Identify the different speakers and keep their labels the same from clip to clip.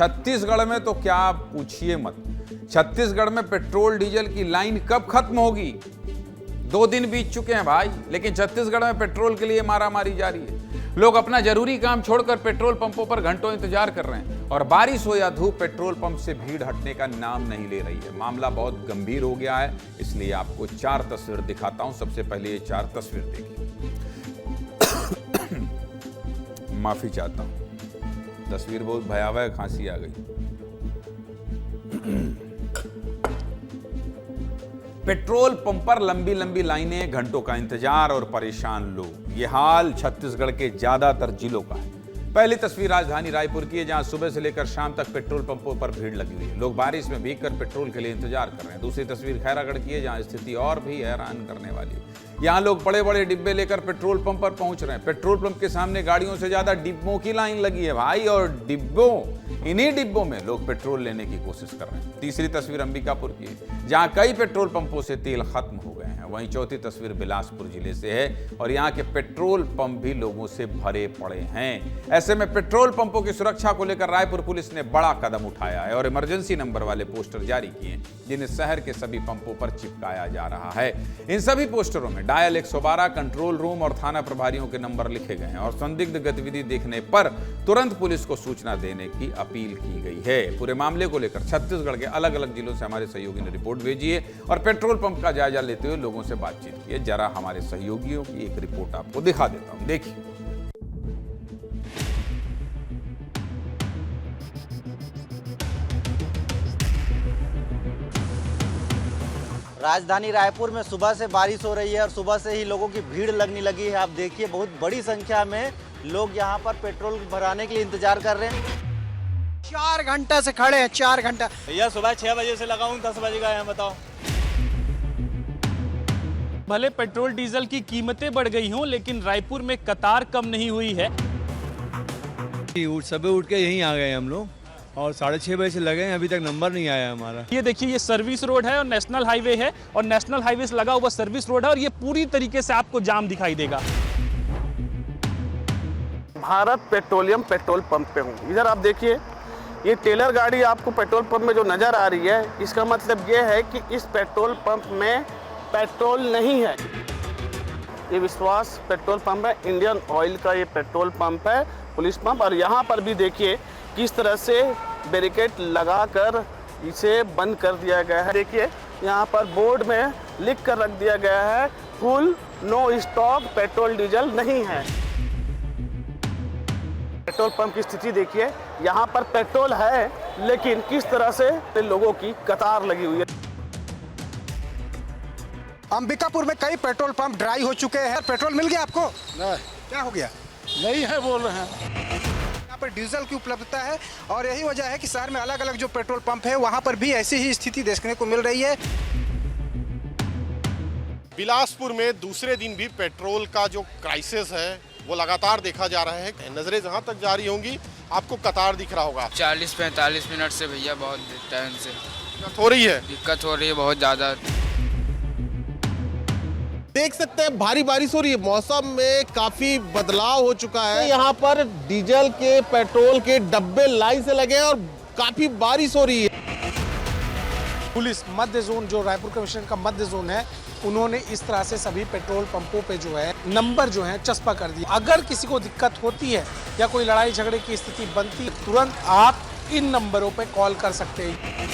Speaker 1: छत्तीसगढ़ में तो क्या पूछिए मत। छत्तीसगढ़ में पेट्रोल डीजल की लाइन कब खत्म होगी? 2 दिन बीत चुके हैं भाई, लेकिन छत्तीसगढ़ में पेट्रोल के लिए मारामारी जारी है। लोग अपना जरूरी काम छोड़कर पेट्रोल पंपों पर घंटों इंतजार कर रहे हैं और बारिश हो या धूप, पेट्रोल पंप से भीड़ हटने का नाम नहीं ले रही है। मामला बहुत गंभीर हो गया है, इसलिए आपको 4 तस्वीर दिखाता हूं। सबसे पहले ये 4 तस्वीर देखिए। माफी चाहता हूं, तस्वीर बहुत भयावह, खांसी आ गई। पेट्रोल पंप पर लंबी लंबी लाइनें, घंटों का इंतजार और परेशान लोग। ये हाल छत्तीसगढ़ के ज्यादातर जिलों का है। पहली तस्वीर राजधानी रायपुर की है, जहां सुबह से लेकर शाम तक पेट्रोल पंपों पर भीड़ लगी हुई है। लोग बारिश में भीगकर पेट्रोल के लिए इंतजार कर रहे हैं। दूसरी तस्वीर खैरागढ़ की है, जहां स्थिति और भी हैरान करने वाली है। यहाँ लोग बड़े बड़े डिब्बे लेकर पेट्रोल पंप पर पहुंच रहे हैं। पेट्रोल पंप के सामने गाड़ियों से ज्यादा डिब्बों की लाइन लगी है भाई, और इन्हीं डिब्बों में लोग पेट्रोल लेने की कोशिश कर रहे हैं। तीसरी तस्वीर अंबिकापुर की है, जहां कई पेट्रोल पंपों से तेल खत्म हो गए हैं। वहीं चौथी तस्वीर बिलासपुर जिले से है और यहाँ के पेट्रोल पंप भी लोगों से भरे पड़े हैं। ऐसे में पेट्रोल पंपों की सुरक्षा को लेकर रायपुर पुलिस ने बड़ा कदम उठाया है और इमरजेंसी नंबर वाले पोस्टर जारी किए, जिन्हें शहर के सभी पंपों पर चिपकाया जा रहा है। इन सभी पोस्टरों में डायल 112, कंट्रोल रूम और थाना प्रभारियों के नंबर लिखे गए हैं और संदिग्ध गतिविधि देखने पर तुरंत पुलिस को सूचना देने की अपील की गई है। पूरे मामले को लेकर छत्तीसगढ़ के अलग अलग जिलों से हमारे सहयोगी ने रिपोर्ट भेजी है और पेट्रोल पंप का जायजा लेते हुए लोगों से बातचीत की है। जरा हमारे सहयोगियों की एक रिपोर्ट आपको दिखा देता हूं, देखिए।
Speaker 2: राजधानी रायपुर में सुबह से बारिश हो रही है और सुबह से ही लोगों की भीड़ लगने लगी है। आप देखिए, बहुत बड़ी संख्या में लोग यहाँ पर पेट्रोल भराने के लिए इंतजार कर रहे हैं।
Speaker 3: 4 घंटे से खड़े हैं, 4 घंटा।
Speaker 4: भैया सुबह 6 बजे से लगा हूँ, 10 बजे का है, बताओ।
Speaker 5: भले पेट्रोल डीजल की कीमतें बढ़ गई हों, लेकिन रायपुर में कतार कम नहीं हुई है।
Speaker 6: सुबह उठ के यहीं आ गए हम लोग और 6:30 बजे से लगे हैं, अभी तक नंबर नहीं आया हमारा।
Speaker 5: ये देखिए, ये सर्विस रोड है और नेशनल हाईवे है और नेशनल हाईवे से लगा हुआ सर्विस रोड है और ये पूरी तरीके से आपको जाम दिखाई देगा।
Speaker 4: भारत पेट्रोलियम पेट्रोल पंप पे हूँ। इधर आप देखिए, ये टेलर गाड़ी आपको पेट्रोल पंप में जो नज़र आ रही है, इसका मतलब ये है कि इस पेट्रोल पंप में पेट्रोल नहीं है। ये विश्वास पेट्रोल पंप है, इंडियन ऑयल का ये पेट्रोल पंप है, पुलिस पंप। और यहाँ पर भी देखिए किस तरह से बैरिकेड लगाकर इसे बंद कर दिया गया है। देखिए, यहाँ पर बोर्ड में लिख कर रख दिया गया है, full no stock, petrol diesel नहीं है। पेट्रोल पंप की स्थिति देखिए, यहाँ पर पेट्रोल है लेकिन किस तरह से लोगों की कतार लगी हुई है।
Speaker 3: अंबिकापुर में कई पेट्रोल पंप ड्राई हो चुके हैं। पेट्रोल मिल गया आपको?
Speaker 7: नहीं,
Speaker 3: क्या हो गया?
Speaker 7: नहीं है बोल रहे हैं।
Speaker 3: यहाँ पर डीजल की उपलब्धता है और यही वजह है कि शहर में अलग अलग जो पेट्रोल पंप है वहाँ पर भी ऐसी ही स्थिति देखने को मिल रही है।
Speaker 8: बिलासपुर में दूसरे दिन भी पेट्रोल का जो क्राइसिस है वो लगातार देखा जा रहा है। नजरें जहाँ तक जारी होंगी आपको कतार दिख रहा होगा।
Speaker 9: 40-45 मिनट से भैया बहुत टाइम से
Speaker 8: दिक्कत हो रही है,
Speaker 9: बहुत ज़्यादा।
Speaker 8: देख सकते हैं भारी बारिश हो रही है, मौसम में काफी बदलाव हो चुका है। यहाँ पर डीजल के पेट्रोल के डब्बे लाइन से लगे हैं और काफी बारिश हो रही है।
Speaker 3: पुलिस मध्य जोन, जो रायपुर कमिश्नर का मध्य जोन है, उन्होंने इस तरह से सभी पेट्रोल पंपों पे जो है नंबर जो है चस्पा कर दिया। अगर किसी को दिक्कत होती है या कोई लड़ाई झगड़े की स्थिति बनती है, तुरंत आप इन नंबरों पे कॉल कर सकते हैं।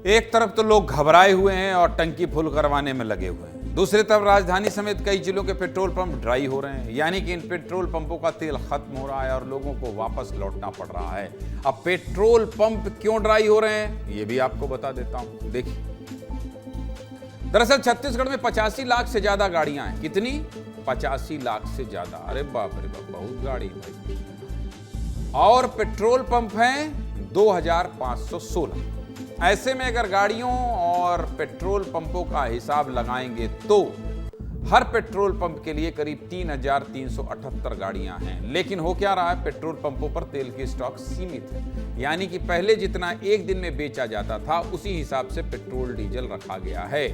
Speaker 1: एक तरफ तो लोग घबराए हुए हैं और टंकी फुल करवाने में लगे हुए हैं, दूसरी तरफ राजधानी समेत कई जिलों के पेट्रोल पंप ड्राई हो रहे हैं, यानी कि इन पेट्रोल पंपों का तेल खत्म हो रहा है और लोगों को वापस लौटना पड़ रहा है। अब पेट्रोल पंप क्यों ड्राई हो रहे हैं, ये भी आपको बता देता हूं, देखिए। दरअसल छत्तीसगढ़ में 85 लाख से ज्यादा गाड़ियां हैं। कितनी? 85 लाख से ज्यादा। अरे बाप रे बाप, बहुत गाड़ी भाई। और पेट्रोल पंप हैं 2516। ऐसे में अगर गाड़ियों और पेट्रोल पंपों का हिसाब लगाएंगे तो हर पेट्रोल पंप के लिए करीब 3378 गाड़ियां हैं। लेकिन हो क्या रहा है, पेट्रोल पंपों पर तेल की स्टॉक सीमित है, यानी कि पहले जितना एक दिन में बेचा जाता था उसी हिसाब से पेट्रोल डीजल रखा गया है।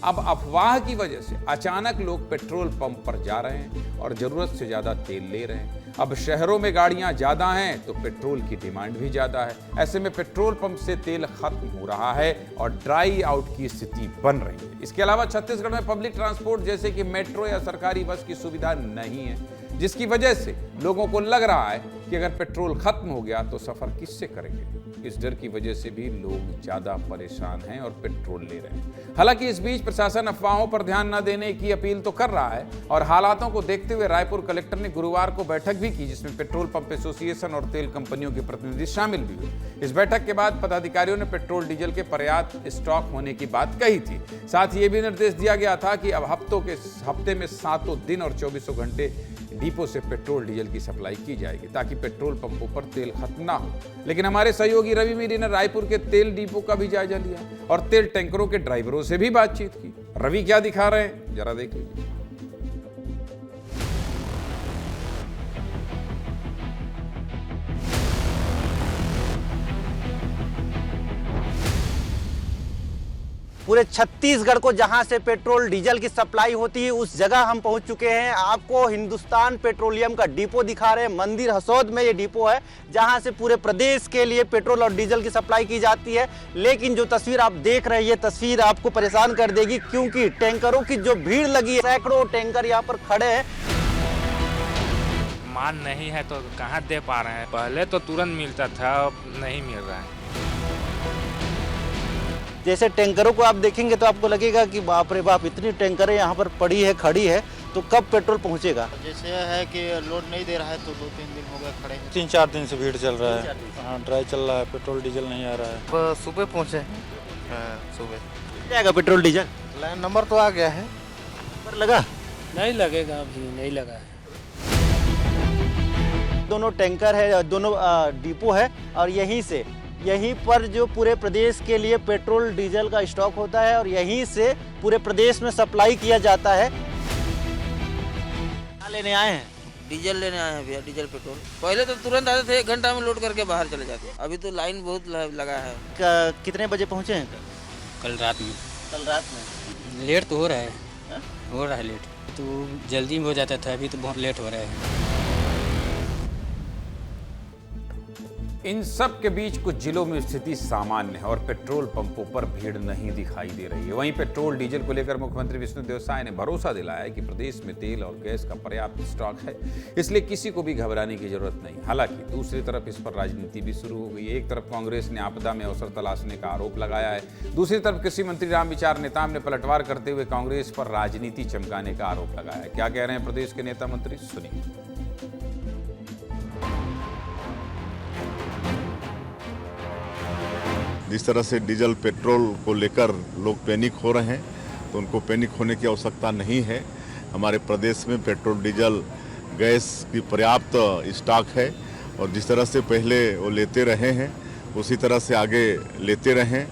Speaker 1: अब अफवाह की वजह से अचानक लोग पेट्रोल पंप पर जा रहे हैं और जरूरत से ज्यादा तेल ले रहे हैं। अब शहरों में गाड़ियां ज्यादा हैं तो पेट्रोल की डिमांड भी ज्यादा है। ऐसे में पेट्रोल पंप से तेल खत्म हो रहा है और ड्राई आउट की स्थिति बन रही है। इसके अलावा छत्तीसगढ़ में पब्लिक ट्रांसपोर्ट जैसे कि मेट्रो या सरकारी बस की सुविधा नहीं है, जिसकी वजह से लोगों को लग रहा है कि अगर पेट्रोल खत्म हो गया तो सफर किससे करेंगे। इस डर की वजह से भी लोग ज्यादा परेशान हैं और पेट्रोल ले रहे हैं। हालांकि इस बीच प्रशासन अफवाहों पर ध्यान न देने की अपील तो कर रहा है और हालातों को देखते हुए रायपुर कलेक्टर ने गुरुवार को बैठक भी की, जिसमें पेट्रोल पंप एसोसिएशन और तेल कंपनियों के प्रतिनिधि शामिल भी हुए। इस बैठक के बाद पदाधिकारियों ने पेट्रोल डीजल के पर्याप्त स्टॉक होने की बात कही थी। साथ ही ये भी निर्देश दिया गया था कि अब हफ्ते में 7 दिन और 24 घंटे डिपो से पेट्रोल डीजल की सप्लाई की जाएगी ताकि पेट्रोल पंपों पर तेल खत्म ना हो। लेकिन हमारे सहयोगी रवि मीरी ने रायपुर के तेल डिपो का भी जायजा लिया और तेल टैंकरों के ड्राइवरों से भी बातचीत की। रवि क्या दिखा रहे हैं, जरा देख लीजिए।
Speaker 2: पूरे छत्तीसगढ़ को जहां से पेट्रोल डीजल की सप्लाई होती है उस जगह हम पहुंच चुके हैं। आपको हिंदुस्तान पेट्रोलियम का डिपो दिखा रहे हैं। मंदिर हसौद में ये डिपो है जहां से पूरे प्रदेश के लिए पेट्रोल और डीजल की सप्लाई की जाती है। लेकिन जो तस्वीर आप देख रहे हैं ये तस्वीर आपको परेशान कर देगी, क्योंकि टैंकरों की जो भीड़ लगी है, सैकड़ों टैंकर यहाँ पर खड़े हैं।
Speaker 10: मान नहीं है तो कहाँ दे पा रहे हैं। पहले तो तुरंत मिलता था, अब नहीं मिल रहा है।
Speaker 2: जैसे टैंकरों को आप देखेंगे तो आपको लगेगा कि बाप रे बाप, इतनी टैंकरें यहाँ पर पड़ी है, खड़ी है, तो कब पेट्रोल पहुँचेगा।
Speaker 11: जैसे है कि लोड नहीं दे रहा है तो 2-3 दिन हो गए खड़े हैं।
Speaker 12: 3-4 दिन से भीड़ चल रहा है। हाँ, ड्राई चल रहा है, पेट्रोल डीजल नहीं आ रहा है।
Speaker 11: सुबह पहुँचे हैं। सुबह
Speaker 2: जाएगा पेट्रोल डीजल।
Speaker 11: लाइन नंबर तो आ गया है,
Speaker 2: पर लगा
Speaker 3: नहीं लगेगा, अभी नहीं लगा है।
Speaker 2: दोनों टैंकर है, दोनों डिपो है और यहीं पर जो पूरे प्रदेश के लिए पेट्रोल डीजल का स्टॉक होता है और यहीं से पूरे प्रदेश में सप्लाई किया जाता है। क्या लेने आए हैं?
Speaker 13: डीजल लेने आए हैं भैया, डीजल पेट्रोल। पहले तो तुरंत आते थे, 1 घंटा में लोड करके बाहर चले जाते। अभी तो लाइन बहुत लगा है।
Speaker 2: कितने बजे पहुंचे हैं?
Speaker 10: कल रात में।
Speaker 2: कल रात में।
Speaker 10: लेट तो हो रहा है, हो रहा है लेट तो जल्दी में हो जाता था, अभी तो बहुत लेट हो रहा है।
Speaker 1: इन सब के बीच कुछ जिलों में स्थिति सामान्य है और पेट्रोल पंपों पर भीड़ नहीं दिखाई दे रही है। वहीं पेट्रोल डीजल को लेकर मुख्यमंत्री विष्णुदेव साय ने भरोसा दिलाया है कि प्रदेश में तेल और गैस का पर्याप्त स्टॉक है, इसलिए किसी को भी घबराने की जरूरत नहीं। हालांकि दूसरी तरफ इस पर राजनीति भी शुरू हो गई है। एक तरफ कांग्रेस ने आपदा में अवसर तलाशने का आरोप लगाया है, दूसरी तरफ कृषि मंत्री रामविचार नेताम ने पलटवार करते हुए कांग्रेस पर राजनीति चमकाने का आरोप लगाया है। क्या कह रहे हैं प्रदेश के नेता मंत्री, सुनिए।
Speaker 14: जिस तरह से डीजल पेट्रोल को लेकर लोग पैनिक हो रहे हैं, तो उनको पैनिक होने की आवश्यकता नहीं है। हमारे प्रदेश में पेट्रोल डीजल गैस की पर्याप्त स्टॉक है और जिस तरह से पहले वो लेते रहे हैं उसी तरह से आगे लेते रहें।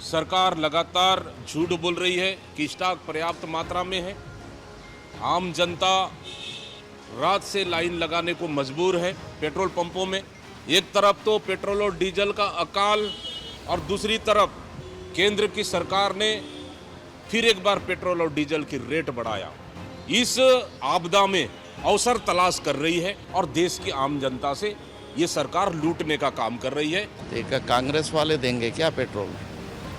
Speaker 15: सरकार लगातार झूठ बोल रही है कि स्टॉक पर्याप्त मात्रा में है। आम जनता रात से लाइन लगाने को मजबूर है पेट्रोल पंपों में। एक तरफ तो पेट्रोल और डीजल का अकाल और दूसरी तरफ केंद्र की सरकार ने फिर एक बार पेट्रोल और डीजल की रेट बढ़ाया। इस आपदा में अवसर तलाश कर रही है और देश की आम जनता से ये सरकार लूटने का काम कर रही है।
Speaker 11: कांग्रेस वाले देंगे क्या पेट्रोल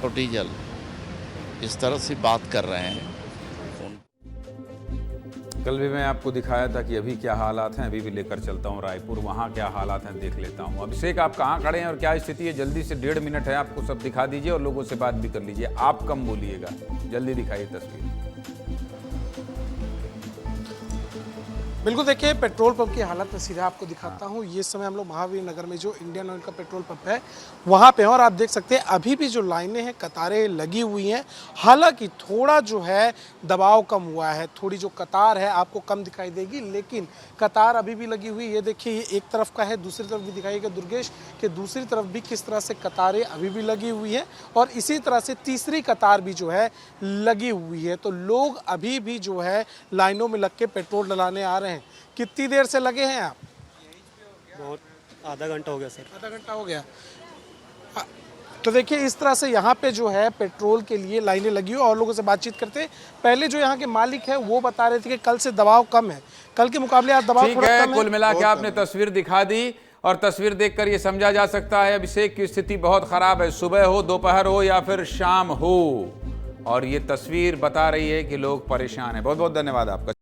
Speaker 11: और डीजल, इस तरह से बात कर रहे हैं।
Speaker 1: कल भी मैं आपको दिखाया था कि अभी क्या हालात हैं, अभी भी लेकर चलता हूं रायपुर, वहां क्या हालात हैं देख लेता हूं। अभिषेक, आप कहां खड़े हैं और क्या स्थिति है? जल्दी से 1.5 मिनट है, आपको सब दिखा दीजिए और लोगों से बात भी कर लीजिए। आप कम बोलिएगा, जल्दी दिखाइए तस्वीर।
Speaker 3: बिल्कुल, देखिए पेट्रोल पंप की हालत मैं सीधा आपको दिखाता हूँ। ये समय हम लोग महावीर नगर में जो इंडियन ऑयल का पेट्रोल पंप है वहाँ पे हैं और आप देख सकते हैं अभी भी जो लाइनें हैं, कतारें लगी हुई हैं। हालांकि थोड़ा जो है दबाव कम हुआ है, थोड़ी जो कतार है आपको कम दिखाई देगी, लेकिन कतार अभी भी लगी हुई है। ये देखिए, ये एक तरफ का है, दूसरी तरफ भी दिखाइएगा दुर्गेश कि दूसरी तरफ भी किस तरह से कतारें अभी भी लगी हुई है और इसी तरह से तीसरी कतार भी जो है लगी हुई है। तो लोग अभी भी जो है लाइनों में लग के पेट्रोल डलाने आ रहे हैं। कितनी देर से लगे हैं आप?
Speaker 12: बहुत, आधा घंटा हो गया सर।
Speaker 3: आधा घंटा हो गया। तो देखिए इस तरह से यहाँ पे जो है पेट्रोल के लिए लाइनें लगी हुई और लोगों से बातचीत करते पहले जो यहाँ के मालिक है वो बता रहे थे कि कल से दबाव कम है, कल के मुकाबले आज दबाव
Speaker 1: ठीक
Speaker 3: थोड़ा
Speaker 1: है।
Speaker 3: कम
Speaker 1: कुल मिला के आपने तस्वीर दिखा दी और तस्वीर देखकर ये समझा जा सकता है अभिषेक की स्थिति बहुत खराब है, सुबह हो, दोपहर हो या फिर शाम हो, और ये तस्वीर बता रही है कि लोग परेशान हैं। बहुत बहुत धन्यवाद आपका।